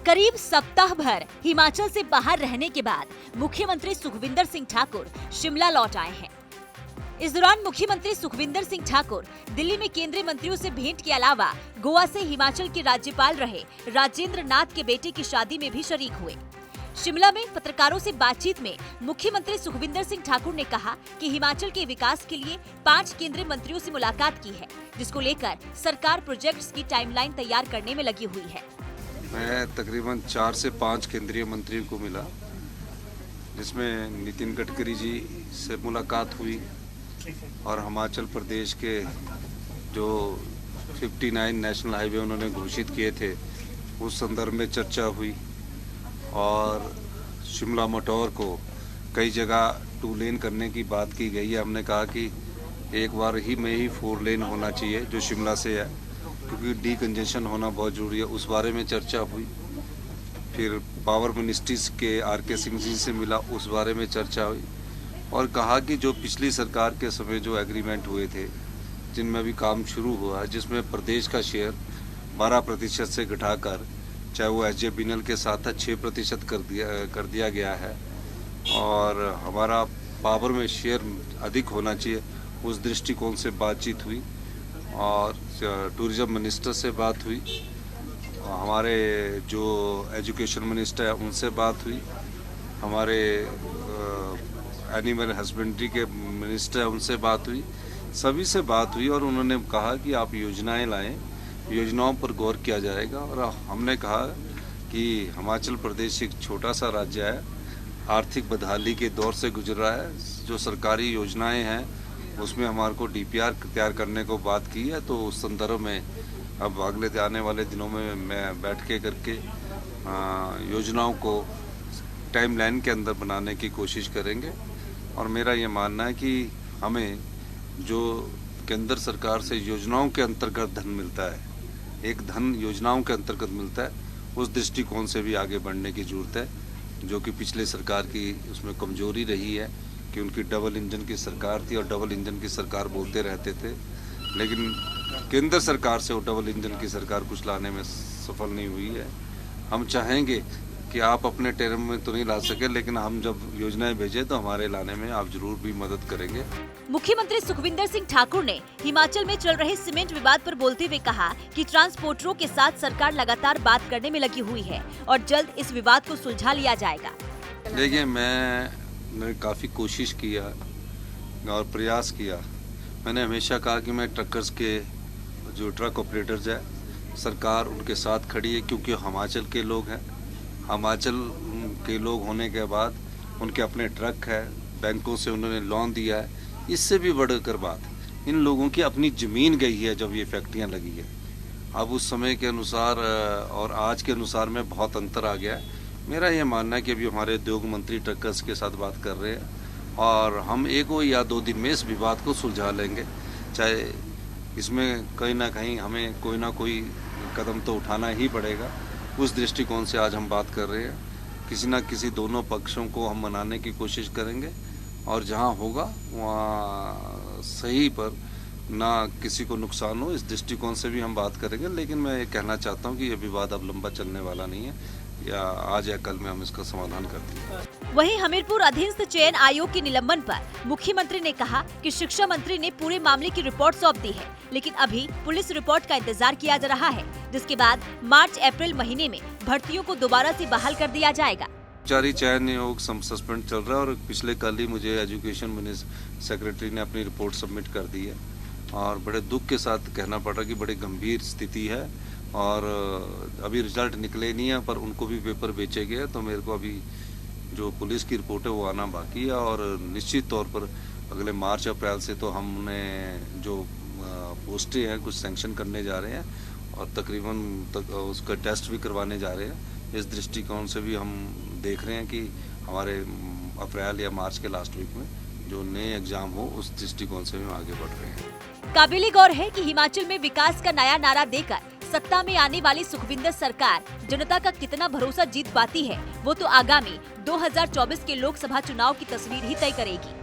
करीब सप्ताह भर हिमाचल से बाहर रहने के बाद मुख्यमंत्री सुखविंदर सिंह ठाकुर शिमला लौट आए हैं। इस दौरान मुख्यमंत्री सुखविंदर सिंह ठाकुर दिल्ली में केंद्रीय मंत्रियों से भेंट के अलावा गोवा से हिमाचल के राज्यपाल रहे राजेंद्र नाथ के बेटे की शादी में भी शरीक हुए। शिमला में पत्रकारों से बातचीत में मुख्यमंत्री सुखविंदर सिंह ठाकुर ने कहा कि हिमाचल के विकास के लिए 5 केंद्रीय मंत्रियों से मुलाकात की है, जिसको लेकर सरकार प्रोजेक्ट्स की टाइमलाइन तैयार करने में लगी हुई है। मैं तकरीबन 4 से 5 केंद्रीय मंत्रियों को मिला, जिसमें नितिन गडकरी जी से मुलाकात हुई और हिमाचल प्रदेश के जो 59 नेशनल हाईवे उन्होंने घोषित किए थे उस संदर्भ में चर्चा हुई और शिमला मटौर को कई जगह 2 लेन करने की बात की गई है। हमने कहा कि एक बार ही में ही 4 लेन होना चाहिए जो शिमला से है, क्योंकि डीकंजेशन होना बहुत ज़रूरी है। उस बारे में चर्चा हुई। फिर पावर मिनिस्ट्रीज के आर.के. सिंह जी से मिला, उस बारे में चर्चा हुई और कहा कि जो पिछली सरकार के समय जो एग्रीमेंट हुए थे जिनमें भी काम शुरू हुआ है, जिसमें प्रदेश का शेयर 12% से घटाकर चाहे वो SJVN के साथ 6% कर दिया गया है और हमारा पावर में शेयर अधिक होना चाहिए, उस दृष्टिकोण से बातचीत हुई और टूरिज्म मिनिस्टर से बात हुई। हमारे जो एजुकेशन मिनिस्टर है उनसे बात हुई। हमारे एनिमल हस्बेंड्री के मिनिस्टर है उनसे बात हुई। सभी से बात हुई और उन्होंने कहा कि आप योजनाएं लाएं, योजनाओं पर गौर किया जाएगा। और हमने कहा कि हिमाचल प्रदेश एक छोटा सा राज्य है, आर्थिक बदहाली के दौर से गुजर रहा है। जो सरकारी योजनाएं हैं उसमें हमारे को DPR तैयार करने को बात की है, तो उस संदर्भ में अब अगले आने वाले दिनों में मैं बैठ के करके योजनाओं को टाइमलाइन के अंदर बनाने की कोशिश करेंगे। और मेरा ये मानना है कि हमें जो केंद्र सरकार से योजनाओं के अंतर्गत धन मिलता है, एक धन योजनाओं के अंतर्गत मिलता है, उस दृष्टिकोण से भी आगे बढ़ने की जरूरत है, जो कि पिछले सरकार की उसमें कमजोरी रही है कि उनकी डबल इंजन की सरकार थी और डबल इंजन की सरकार बोलते रहते थे, लेकिन केंद्र सरकार से वो डबल इंजन की सरकार कुछ लाने में सफल नहीं हुई है। हम चाहेंगे कि आप अपने टर्म में तो नहीं ला सके, लेकिन हम जब योजनाएं भेजे तो हमारे लाने में आप जरूर भी मदद करेंगे। मुख्यमंत्री सुखविंदर सिंह ठाकुर ने हिमाचल में चल रहे सीमेंट विवाद पर बोलते हुए कहा कि ट्रांसपोर्टरों के साथ सरकार लगातार बात करने में लगी हुई है और जल्द इस विवाद को सुलझा लिया जाएगा। देखिए, मैंने काफ़ी कोशिश किया और प्रयास किया। मैंने हमेशा कहा कि मैं ट्रकर्स के जो ट्रक ऑपरेटर्स है, सरकार उनके साथ खड़ी है, क्योंकि हिमाचल के लोग हैं। हिमाचल के लोग होने के बाद उनके अपने ट्रक है, बैंकों से उन्होंने लोन दिया है। इससे भी बढ़कर बात, इन लोगों की अपनी ज़मीन गई है जब ये फैक्ट्रियां लगी है। अब उस समय के अनुसार और आज के अनुसार में बहुत अंतर आ गया है। मेरा ये मानना है कि अभी हमारे उद्योग मंत्री ट्रकर्स के साथ बात कर रहे हैं और हम 1 या 2 दिन में इस विवाद को सुलझा लेंगे। चाहे इसमें कहीं ना कहीं हमें कोई ना कोई कदम तो उठाना ही पड़ेगा, उस दृष्टिकोण से आज हम बात कर रहे हैं। किसी ना किसी दोनों पक्षों को हम मनाने की कोशिश करेंगे और जहां होगा वहां सही पर ना किसी को नुकसान हो, इस दृष्टिकोण से भी हम बात करेंगे। लेकिन मैं ये कहना चाहता हूं कि ये विवाद अब लंबा चलने वाला नहीं है, या आज या कल में हम इसका समाधान करते हैं। वहीं हमीरपुर अधीनस्थ चयन आयोग के निलंबन पर मुख्यमंत्री ने कहा कि शिक्षा मंत्री ने पूरे मामले की रिपोर्ट सौंप दी है, लेकिन अभी पुलिस रिपोर्ट का इंतजार किया जा रहा है, जिसके बाद मार्च-अप्रैल महीने में भर्तियों को दोबारा से बहाल कर दिया जाएगा। कर्मचारी चयन आयोग सस्पेंड चल रहा है और पिछले कल ही मुझे एजुकेशन सेक्रेटरी ने अपनी रिपोर्ट सबमिट कर दी है और बड़े दुख के साथ कहना पड़ रहा है कि बड़ी गंभीर स्थिति है और अभी रिजल्ट निकले नहीं है, पर उनको भी पेपर बेचे गए। तो मेरे को अभी जो पुलिस की रिपोर्ट है वो आना बाकी है और निश्चित तौर पर अगले मार्च-अप्रैल से तो हमने जो पोस्टें हैं कुछ सैंक्शन करने जा रहे हैं और तकरीबन उसका टेस्ट भी करवाने जा रहे हैं। इस दृष्टिकोण से भी हम देख रहे हैं कि हमारे अप्रैल या मार्च के लास्ट वीक में जो नए एग्जाम हो, उस दृष्टिकोण से भी आगे बढ़ रहे हैं। काबिले गौर है कि हिमाचल में विकास का नया नारा देकर सत्ता में आने वाली सुखविंदर सरकार जनता का कितना भरोसा जीत पाती है, वो तो आगामी 2024 के लोकसभा चुनाव की तस्वीर ही तय करेगी।